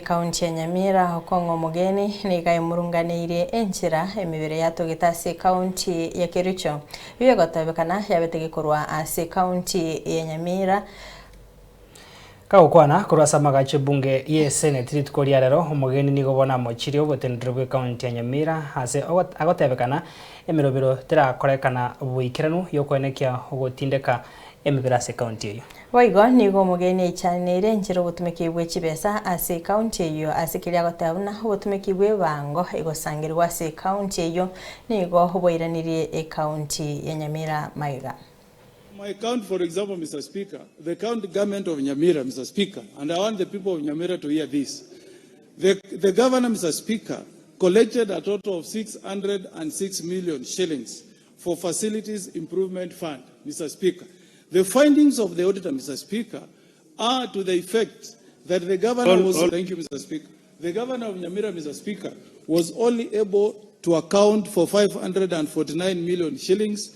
Kaunti ya Nyamira Okong'o mugeni nigai murunganirie enchira emibere yatogete ase kaunti ya KERICHO biye gotabekana yabetege korwa ase kaunti ya Nyamira Kaukwana kurasa magache bunge ye senate ritukoria rero umugeni nigo bona mochiri obotendere bwe kaunti ya Nyamira ase agotebekana emirobiro terakorekana buikiranu yokwenekia ogotindeka emibere ase kaunti eyo. Waigo nigo mugeni ichanire nchiro obotumikibwe chibesa ase kaunti eyo ase kiria gotabuna obotumikibwe bango egosangirwa ase kaunti eyo nigo oboiranirie e kaunti ya Nyamira maiga. My count, for example, Mr. Speaker, the county government of Nyamira, Mr. Speaker, and I want the people of Nyamira to hear this. The governor, Mr. Speaker, collected a total of 606 million shillings for facilities improvement fund, Mr. Speaker. The findings of the auditor, Mr. Speaker, are to the effect that the governor thank you, Mr. Speaker. The governor of Nyamira, Mr. Speaker, was only able to account for 549 million shillings,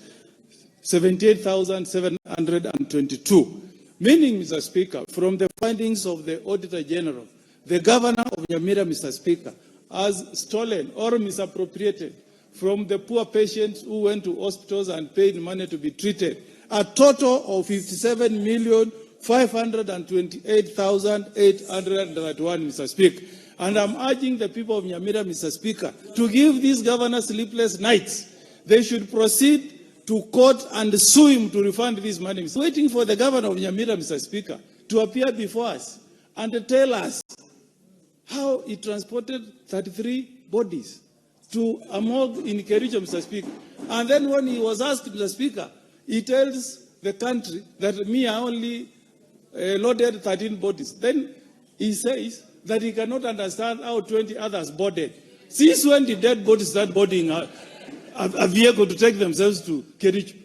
78,722. Meaning, Mr. Speaker, from the findings of the Auditor General, the governor of Nyamira, Mr. Speaker, has stolen or misappropriated from the poor patients who went to hospitals and paid money to be treated a total of 57,528,831, Mr. Speaker. And I'm urging the people of Nyamira, Mr. Speaker, to give these governors sleepless nights. They should proceed to court and sue him to refund this money. Waiting for the governor of Nyamira, Mr. Speaker, to appear before us and to tell us how he transported 33 bodies to a morgue in KERICHO, Mr. Speaker. And then when he was asked, Mr. Speaker, he tells the country that I only loaded 13 bodies. Then he says that he cannot understand how 20 others boarded. Since when did dead bodies start boarding a vehicle to take themselves to KERICHO?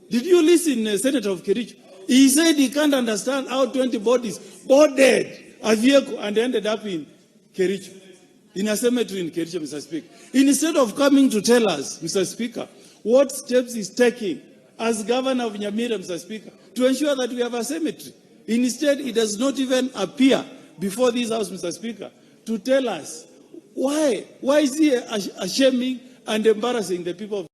Did you listen, Senator of KERICHO? He said he can't understand how 20 bodies boarded a vehicle and ended up in KERICHO, in a cemetery in KERICHO, Mr. Speaker. Instead of coming to tell us, Mr. Speaker, what steps he's taking as governor of Nyamira, Mr. Speaker, to ensure that we have a cemetery. Instead, he does not even appear before this House, Mr. Speaker, to tell us why is he shaming and embarrassing the people of